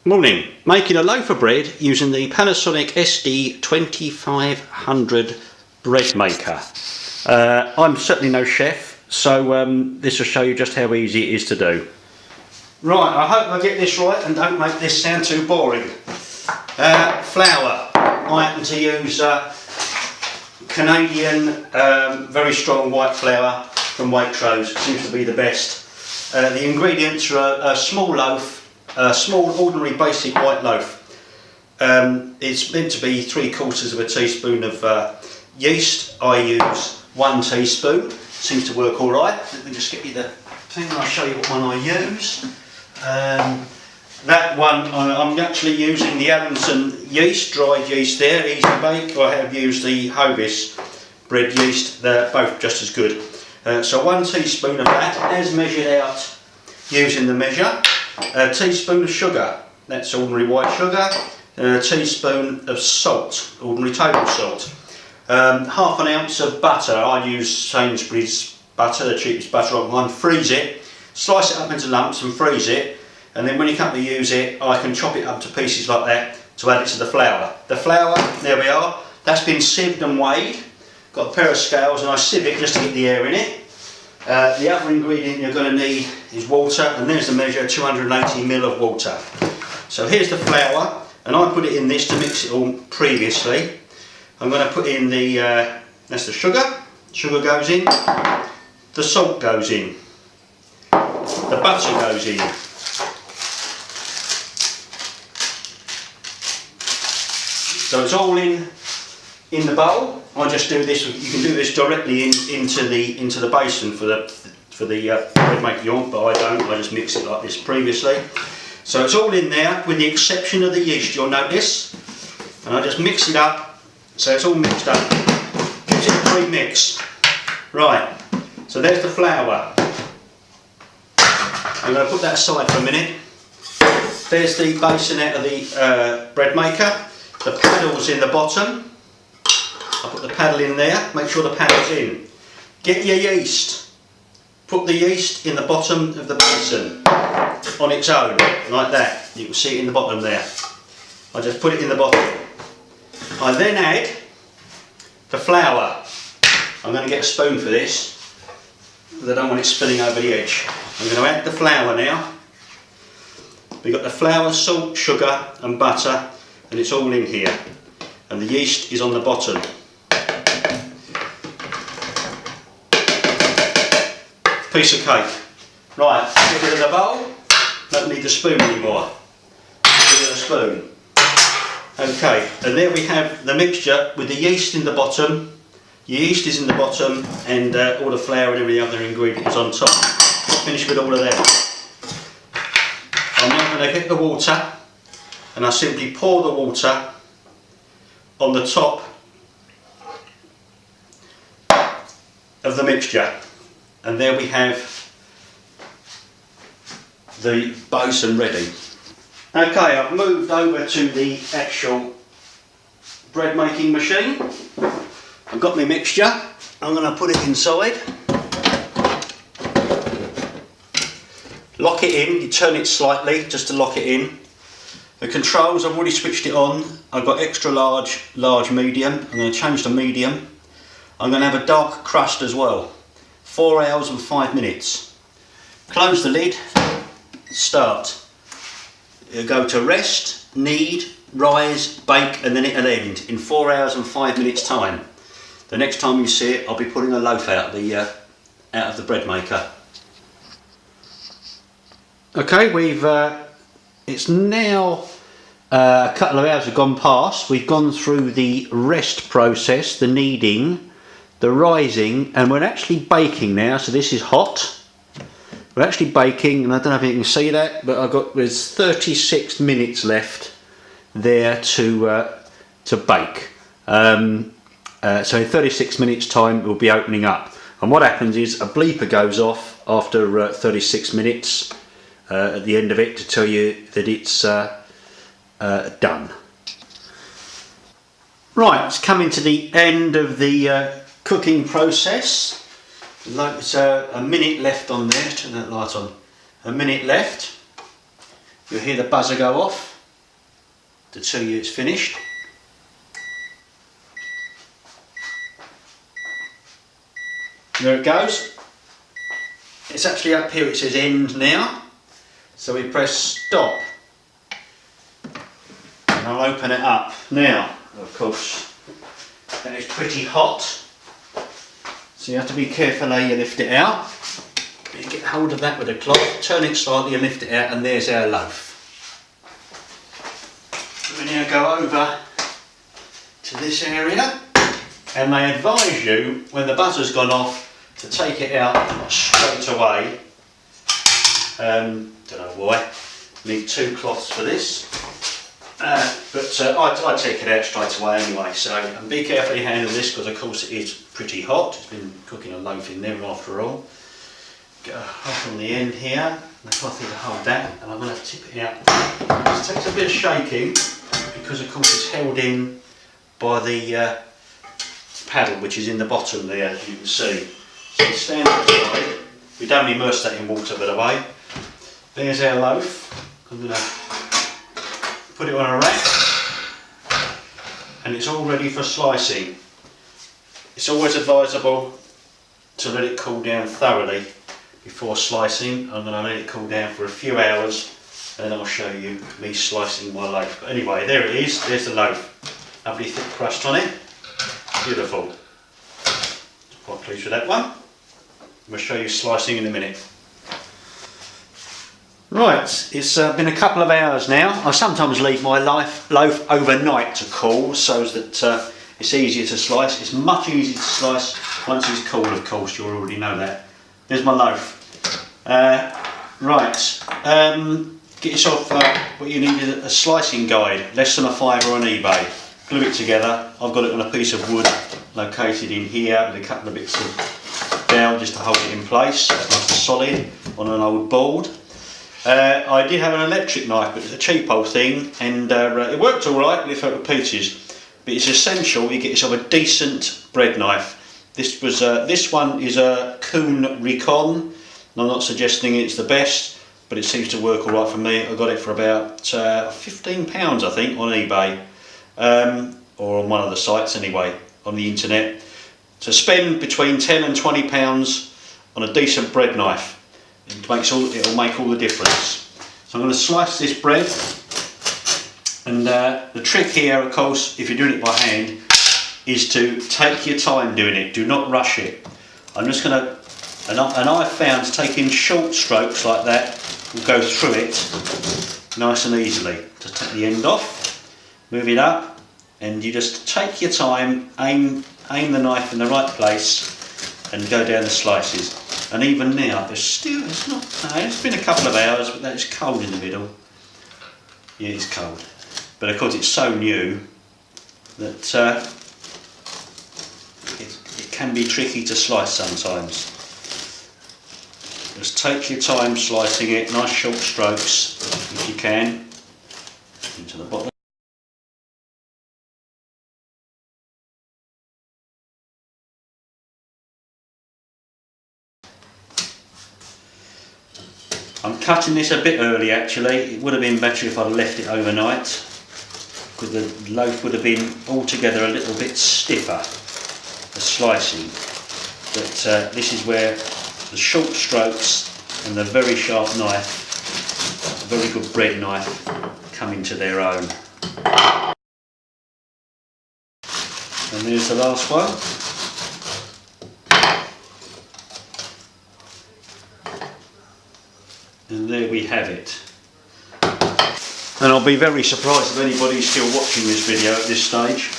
Morning. Making a loaf of bread using the Panasonic SD2500 Breadmaker. I'm certainly no chef, so this will show you just how easy it is to do. Right, I hope I get this right and don't make this sound too boring. Flour. I happen to use Canadian very strong white flour from Waitrose. Seems to be the best. The ingredients are a small loaf. A small ordinary basic white loaf. It's meant to be 3/4 of a teaspoon of yeast. I use 1 teaspoon. Seems to work all right. Let me just get you the thing and I'll show you what one I use. That one I'm actually using the Allinson yeast, dried yeast there, easy bake. I have used the Hovis bread yeast. They're both just as good. So 1 teaspoon of that as measured out using the measure. A teaspoon of sugar, that's ordinary white sugar, and a teaspoon of salt, ordinary table salt. 1/2 ounce of butter. I use Sainsbury's butter, the cheapest butter on one. Freeze it, slice it up into lumps and freeze it, and then when you come to use it, I can chop it up to pieces like that to add it to the flour. The flour, there we are, that's been sieved and weighed. Got a pair of scales and I sieve it just to get the air in it. The other ingredient you're going to need is water, and there's the measure, 280 ml of water. So here's the flour, and I put it in this to mix it all previously. I'm going to put in the, that's the sugar goes in, the salt goes in, the butter goes in. So it's all in the bowl. I just do this. You can do this directly into the basin for the bread maker you want, but I don't. I just mix it like this previously. So it's all in there, with the exception of the yeast. You'll notice, and I just mix it up. So it's all mixed up. Gives it a pre-mix. Right. So there's the flour. I'm going to put that aside for a minute. There's the basin out of the bread maker. The paddle's in the bottom. I'll put the paddle in there, make sure the paddle's in. Get your yeast. Put the yeast in the bottom of the basin, on its own, like that. You can see it in the bottom there. I just put it in the bottom. I then add the flour. I'm going to get a spoon for this, because I don't want it spilling over the edge. I'm going to add the flour now. We've got the flour, salt, sugar and butter, and it's all in here. And the yeast is on the bottom. Piece of cake. Right, get rid of the bowl. Don't need the spoon anymore. Get rid of the spoon. Okay, and there we have the mixture with the yeast in the bottom. Yeast is in the bottom, and all the flour and every other ingredient is on top. Finished with all of them. I'm now going to get the water, and I simply pour the water on the top of the mixture. And there we have the basin ready. Okay, I've moved over to the actual bread making machine. I've got my mixture. I'm going to put it inside. Lock it in. You turn it slightly just to lock it in. The controls, I've already switched it on. I've got extra large, medium. I'm going to change to medium. I'm going to have a dark crust as well. 4 hours and 5 minutes. Close the lid, start. It'll go to rest, knead, rise, bake, and then it'll end in 4 hours and 5 minutes time. The next time you see it, I'll be pulling a loaf out of the bread maker. Okay, it's now a couple of hours have gone past. We've gone through the rest process, the kneading, the rising, and we're actually baking now. So this is hot. We're actually baking, and I don't know if you can see that, but there's 36 minutes left there to bake. So in 36 minutes time we'll be opening up, and what happens is a bleeper goes off after 36 minutes at the end of it to tell you that it's done. Right, it's coming to the end of the cooking process. It's a minute left on there. Turn that light on. A minute left. You'll hear the buzzer go off. to tell you it's finished. There it goes. It's actually up here, it says end now. So we press stop. And I'll open it up. Now, of course, that is pretty hot. So you have to be careful how you lift it out. You get hold of that with a cloth, turn it slightly and lift it out, and there's our loaf. We now go over to this area, and they advise you when the buzser's gone off to take it out straight away. Don't know why. Need two cloths for this, but I take it out straight away anyway. So and be careful you handle this, because of course it is pretty hot. It's been cooking a loaf in there after all. Get a hot on the end here. The cloth will hold that, and I'm going to tip it out. It takes a bit of shaking, because of course it's held in by the paddle, which is in the bottom there, as you can see. So stand aside. We don't immerse that in water, by the way. There's our loaf. I'm going to put it on a rack, and it's all ready for slicing. It's always advisable to let it cool down thoroughly before slicing. I'm going to let it cool down for a few hours, and then I'll show you me slicing my loaf. But anyway, there it is. There's the loaf. Lovely thick crust on it. Beautiful. Quite pleased with that one. We'll show you slicing in a minute. Right, it's been a couple of hours now. I sometimes leave my loaf overnight to cool, so that it's easier to slice. It's much easier to slice once it's cool, of course, you already know that. There's my loaf. Get yourself what you need is a slicing guide, less than a £5 on eBay. Glue it together. I've got it on a piece of wood located in here with a couple of bits of dowel just to hold it in place. It's nice and solid on an old board. I did have an electric knife, but it's a cheap old thing, and it worked alright, but it fell to pieces. But it's essential you get yourself a decent bread knife. This one is a Kuhn Recon, and I'm not suggesting it's the best, but it seems to work alright for me. I got it for about £15 I think on eBay, or on one of the sites anyway, on the internet. To spend between £10 and £20 on a decent bread knife. It'll make all the difference. So I'm going to slice this bread, and the trick here, of course, if you're doing it by hand, is to take your time doing it. Do not rush it. I'm just going to, and I've found taking short strokes like that will go through it nice and easily. Just take the end off, move it up, and you just take your time, aim the knife in the right place, and go down the slices. And even now, it's been a couple of hours, but it's cold in the middle. Yeah, it's cold. But of course it's so new that it can be tricky to slice sometimes. Just take your time slicing it, nice short strokes if you can, into the bottom. I'm cutting this a bit early actually. It would have been better if I'd left it overnight, because the loaf would have been altogether a little bit stiffer for slicing. But this is where the short strokes and the very sharp knife, a very good bread knife, come into their own. And there's the last one. And there we have it. And I'll be very surprised if anybody's still watching this video at this stage.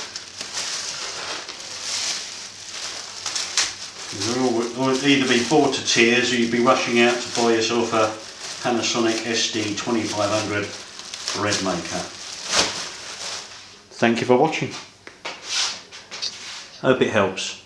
You'll either be bored to tears, or you'd be rushing out to buy yourself a Panasonic SD2500 Breadmaker. Thank you for watching. Hope it helps.